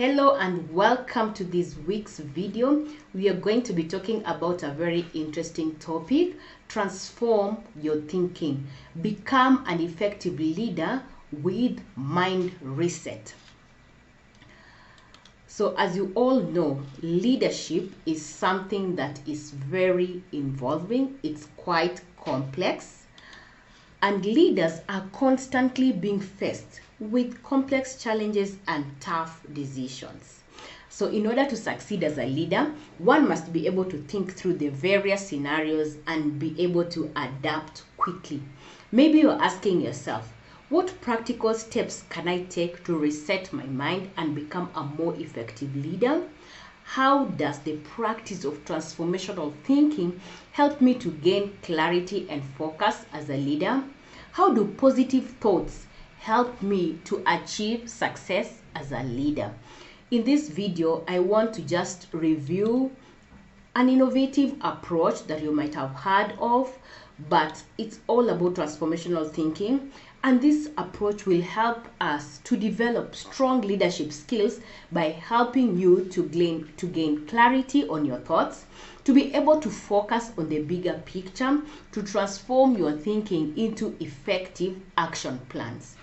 Hello and welcome to this week's video. We are going to be talking about a very interesting topic: transform your thinking. Become an effective leader with mind reset. So as you all know, leadership is something that is very involving. It's quite complex, and leaders are constantly being faced with complex challenges and tough decisions. So in order to succeed as a leader, one must be able to think through the various scenarios and be able to adapt quickly. Maybe you're asking yourself, what practical steps can I take to reset my mind and become a more effective leader? How does the practice of transformational thinking help me to gain clarity and focus as a leader? How do positive thoughts help me to achieve success as a leader? In this video, I want to just review an innovative approach that you might have heard of, but it's all about transformational thinking. And this approach will help us to develop strong leadership skills by helping you to gain clarity on your thoughts, to be able to focus on the bigger picture, to transform your thinking into effective action plans.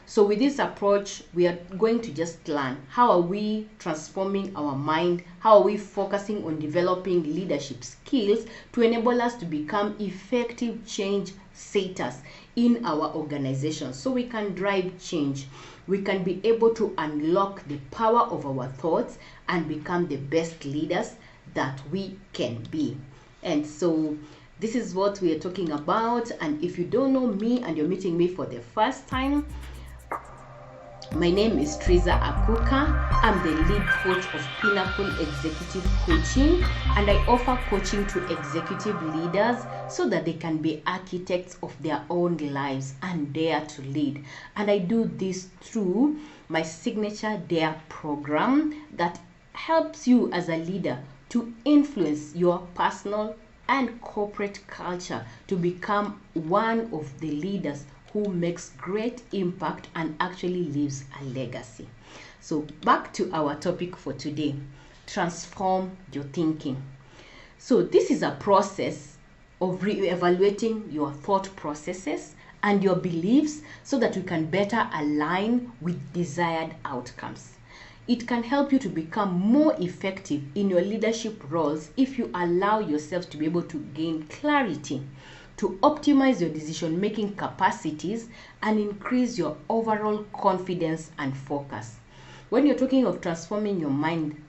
So with this approach, we are going to just learn how are we transforming our mind, how are we focusing on developing leadership skills to enable us to become effective change setters in our organization, so we can drive change. We can be able to unlock the power of our thoughts and become the best leaders that we can be. And so this is what we are talking about. And if you don't know me and you're meeting me for the first time, my name is Triza Akuka. I'm the lead coach of Pinnacle Executive Coaching, and I offer coaching to executive leaders so that they can be architects of their own lives and dare to lead. And I do this through my signature Dare program that helps you as a leader to influence your personal and corporate culture to become one of the leaders who makes great impact and actually leaves a legacy. So back to our topic for today: transform your thinking. So this is a process of re-evaluating your thought processes and your beliefs so that you can better align with desired outcomes. It can help you to become more effective in your leadership roles if you allow yourself to be able to gain clarity, to optimize your decision-making capacities, and increase your overall confidence and focus. When you're talking of transforming your mind,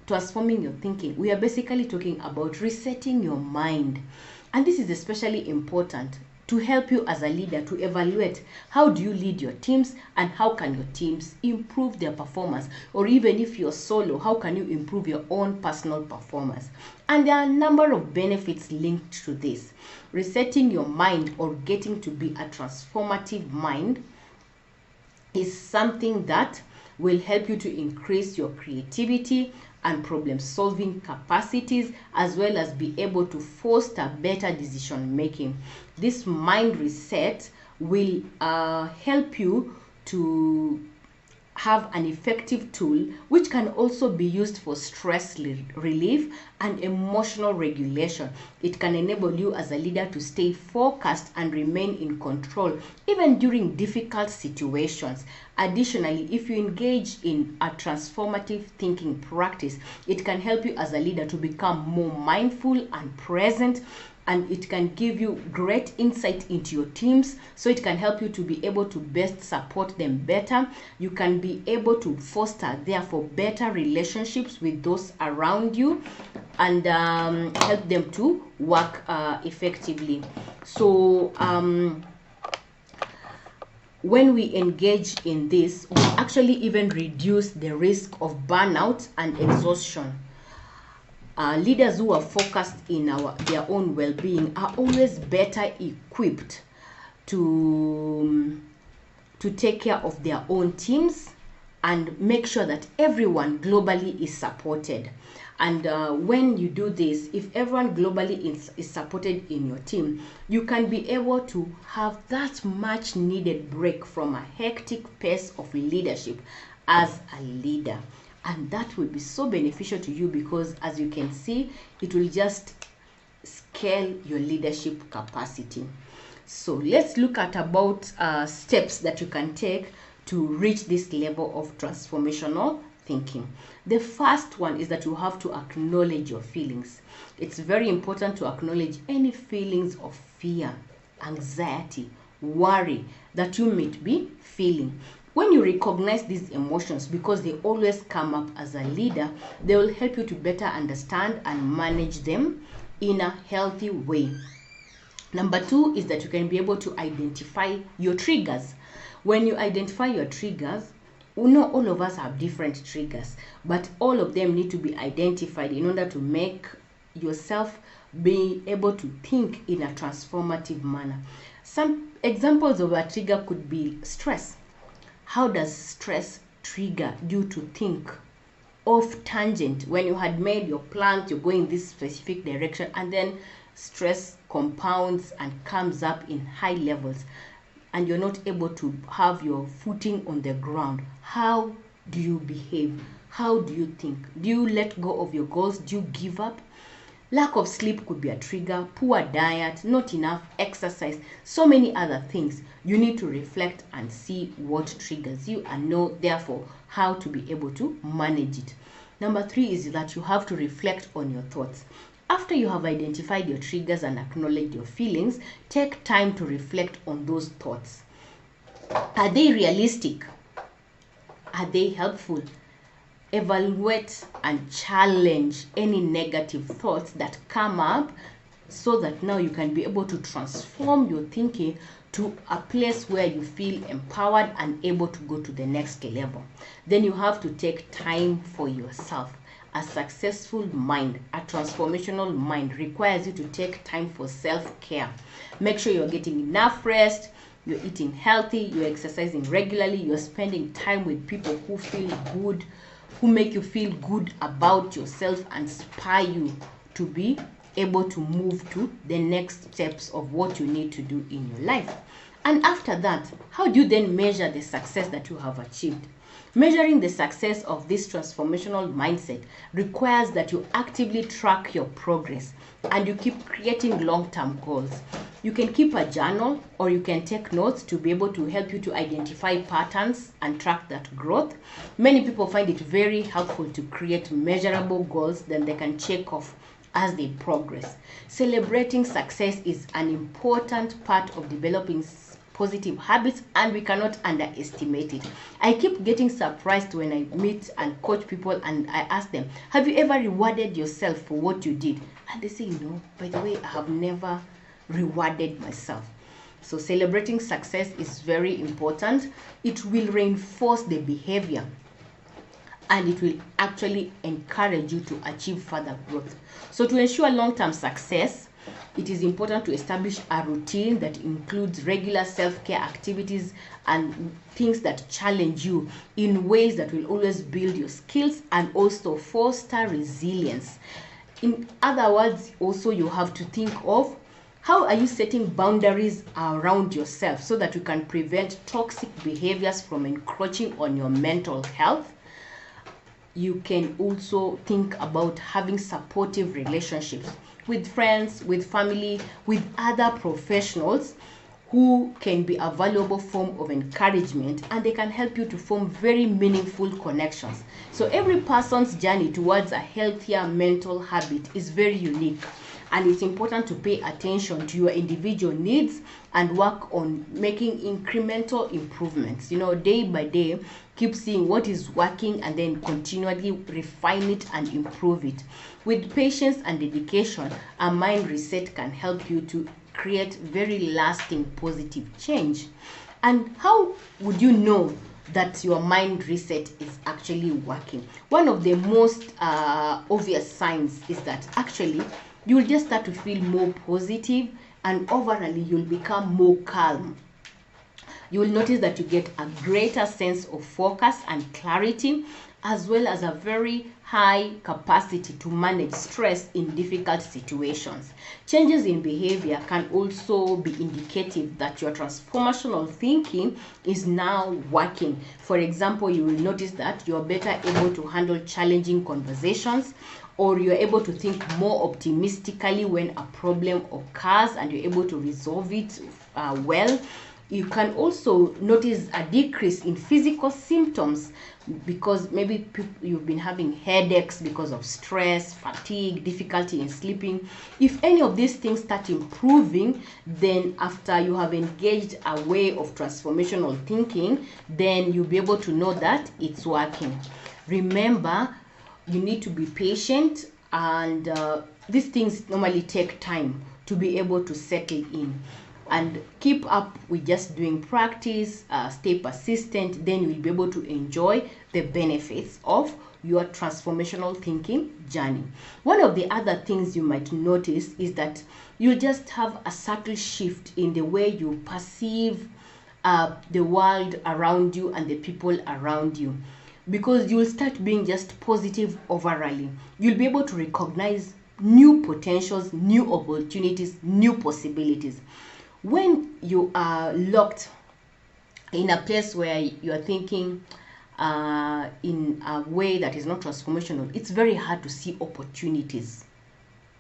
transforming your thinking, we are basically talking about resetting your mind. And this is especially important to help you as a leader to evaluate how do you lead your teams and how can your teams improve their performance, or even if you're solo, how can you improve your own personal performance. And there are a number of benefits linked to this. Resetting your mind, or getting to be a transformative mind, is something that will help you to increase your creativity and problem-solving capacities, as well as be able to foster better decision-making. This mind reset will help you to have an effective tool which can also be used for stress relief and emotional regulation. It can enable you as a leader to stay focused and remain in control even during difficult situations. Additionally, if you engage in a transformative thinking practice, it can help you as a leader to become more mindful and present, and it can give you great insight into your teams, so it can help you to be able to best support them better. You can be able to foster, therefore, better relationships with those around you and help them to work effectively. So when we engage in this, we actually even reduce the risk of burnout and exhaustion. Leaders who are focused in their own well-being are always better equipped to take care of their own teams and make sure that everyone globally is supported. And when you do this, if everyone globally is supported in your team, you can be able to have that much needed break from a hectic pace of leadership as a leader. And that will be so beneficial to you because, as you can see, it will just scale your leadership capacity. So let's look at about steps that you can take to reach this level of transformational thinking. The first one is that you have to acknowledge your feelings. It's very important to acknowledge any feelings of fear, anxiety, worry that you might be feeling. When you recognize these emotions, because they always come up as a leader, they will help you to better understand and manage them in a healthy way. Number two is that you can be able to identify your triggers. When you identify your triggers, all of us have different triggers, but all of them need to be identified in order to make yourself be able to think in a transformative manner. Some examples of a trigger could be stress. How does stress trigger you to think off tangent when you had made your plans, you're going this specific direction, and then stress compounds and comes up in high levels and you're not able to have your footing on the ground? How do you behave? How do you think? Do you let go of your goals? Do you give up? Lack of sleep could be a trigger, poor diet, not enough exercise, so many other things. You need to reflect and see what triggers you and know, therefore, how to be able to manage it. Number three is that you have to reflect on your thoughts. After you have identified your triggers and acknowledged your feelings, take time to reflect on those thoughts. Are they realistic? Are they helpful? Evaluate and challenge any negative thoughts that come up so that now you can be able to transform your thinking to a place where you feel empowered and able to go to the next level. Then you have to take time for yourself. A successful mind, a transformational mind, requires you to take time for self-care. Make sure you're getting enough rest, you're eating healthy, you're exercising regularly, you're spending time with people who feel good, who make you feel good about yourself and inspire you to be able to move to the next steps of what you need to do in your life. And after that, how do you then measure the success that you have achieved? Measuring the success of this transformational mindset requires that you actively track your progress and you keep creating long-term goals. You can keep a journal or you can take notes to be able to help you to identify patterns and track that growth. Many people find it very helpful to create measurable goals that they can check off as they progress. Celebrating success is an important part of developing positive habits and we cannot underestimate it. I keep getting surprised when I meet and coach people and I ask them, have you ever rewarded yourself for what you did? And they say, no, by the way, I have never rewarded myself. So celebrating success is very important. It will reinforce the behavior and it will actually encourage you to achieve further growth. So to ensure long-term success, it is important to establish a routine that includes regular self-care activities and things that challenge you in ways that will always build your skills and also foster resilience. In other words, also you have to think of how are you setting boundaries around yourself so that you can prevent toxic behaviors from encroaching on your mental health. You can also think about having supportive relationships with friends, with family, with other professionals who can be a valuable form of encouragement and they can help you to form very meaningful connections. So every person's journey towards a healthier mental habit is very unique and it's important to pay attention to your individual needs and work on making incremental improvements. Day by day, keep seeing what is working and then continually refine it and improve it. With patience and dedication, a mind reset can help you to create very lasting positive change. And how would you know that your mind reset is actually working? One of the most obvious signs is that actually you will just start to feel more positive and overall you'll become more calm. You will notice that you get a greater sense of focus and clarity as well as a very high capacity to manage stress in difficult situations. Changes in behavior can also be indicative that your transformational thinking is now working. For example, you will notice that you're better able to handle challenging conversations, or you're able to think more optimistically when a problem occurs and you're able to resolve it well. You can also notice a decrease in physical symptoms because maybe you've been having headaches because of stress, fatigue, difficulty in sleeping. If any of these things start improving, then after you have engaged a way of transformational thinking, then you'll be able to know that it's working. Remember, you need to be patient, and these things normally take time to be able to settle in. And keep up with just doing practice, stay persistent, then you'll be able to enjoy the benefits of your transformational thinking journey. One of the other things you might notice is that you just have a subtle shift in the way you perceive the world around you and the people around you, because you'll start being just positive overall. You'll be able to recognize new potentials, new opportunities, new possibilities. When you are locked in a place where you are thinking in a way that is not transformational, it's very hard to see opportunities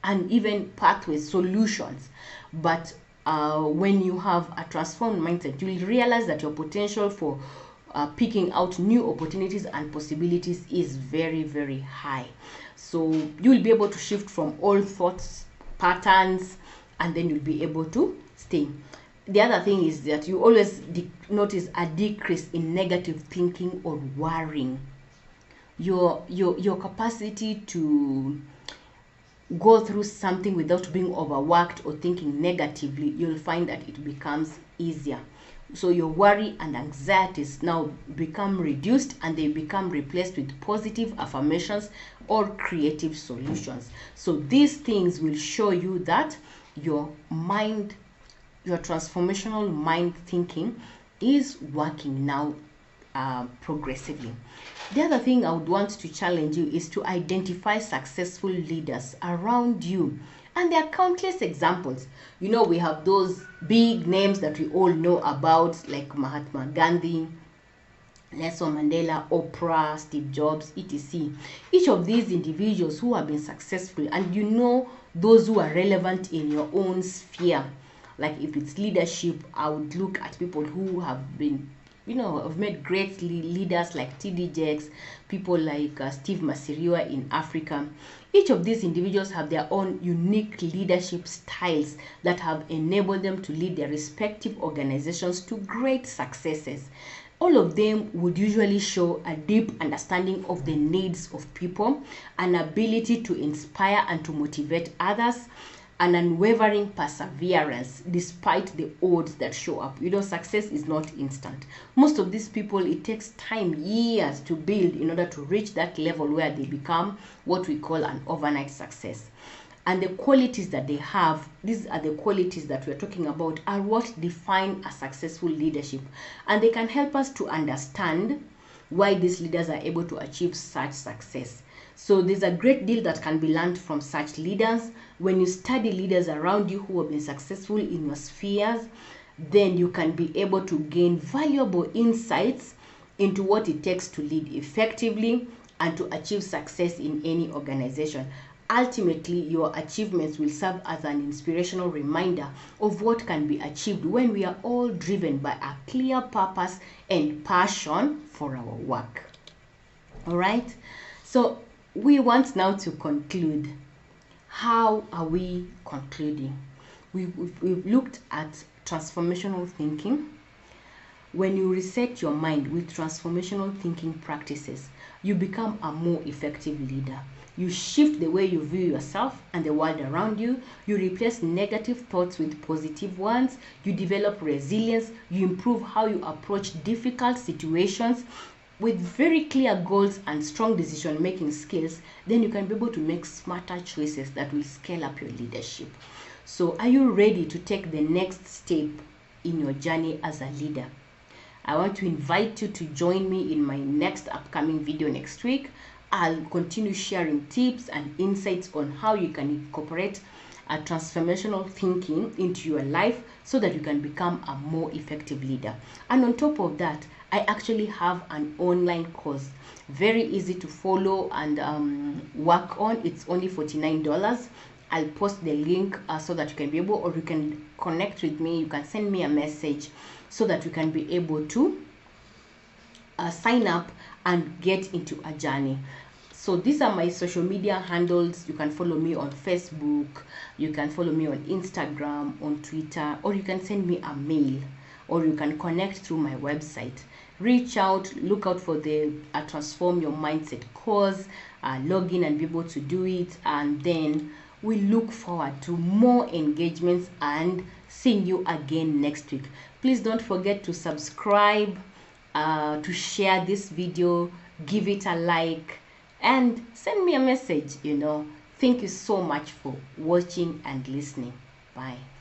and even pathways, solutions. But when you have a transformed mindset, you will realize that your potential for picking out new opportunities and possibilities is very, very high. So you will be able to shift from old thoughts patterns, and then you'll be able to stay. The other thing is that you always notice a decrease in negative thinking or worrying. Your capacity to go through something without being overworked or thinking negatively, you'll find that it becomes easier. So your worry and anxieties now become reduced, and they become replaced with positive affirmations or creative solutions. So these things will show you that your mind, your transformational mind thinking is working now progressively. The other thing I would want to challenge you is to identify successful leaders around you. And there are countless examples. You know, we have those big names that we all know about, like Mahatma Gandhi, Nelson Mandela, Oprah, Steve Jobs, etc. Each of these individuals who have been successful, and you know those who are relevant in your own sphere. Like if it's leadership, I would look at people who have been, have made great leaders like T.D. Jakes, people like Steve Masiriwa in Africa. Each of these individuals have their own unique leadership styles that have enabled them to lead their respective organizations to great successes. All of them would usually show a deep understanding of the needs of people, an ability to inspire and to motivate others, an unwavering perseverance despite the odds that show up. Success is not instant. Most of these people, it takes time, years to build in order to reach that level where they become what we call an overnight success. And the qualities that they have, these are the qualities that we're talking about, are what define a successful leadership. And they can help us to understand why these leaders are able to achieve such success. So there's a great deal that can be learned from such leaders. When you study leaders around you who have been successful in your spheres, then you can be able to gain valuable insights into what it takes to lead effectively and to achieve success in any organization. Ultimately, your achievements will serve as an inspirational reminder of what can be achieved when we are all driven by a clear purpose and passion for our work. All right? So we want now to conclude. How are we concluding? We've looked at transformational thinking. When you reset your mind with transformational thinking practices, you become a more effective leader. You shift the way you view yourself and the world around you. You replace negative thoughts with positive ones. You develop resilience. You improve how you approach difficult situations. With very clear goals and strong decision-making skills, then you can be able to make smarter choices that will scale up your leadership. So are you ready to take the next step in your journey as a leader? I want to invite you to join me in my next upcoming video next week. I'll continue sharing tips and insights on how you can incorporate a transformational thinking into your life so that you can become a more effective leader. And on top of that, I actually have an online course, very easy to follow and work on. It's only $49. I'll post the link so that you can be able, or you can connect with me. You can send me a message so that you can be able to sign up and get into a journey. So these are my social media handles. You can follow me on Facebook, you can follow me on Instagram, on Twitter, or you can send me a mail, or you can connect through my website. Reach out, look out for the Transform Your Mindset course, log in and be able to do it, and then we look forward to more engagements and seeing you again next week. Please don't forget to subscribe, to share this video, give it a like, and send me a message. Thank you so much for watching and listening. Bye.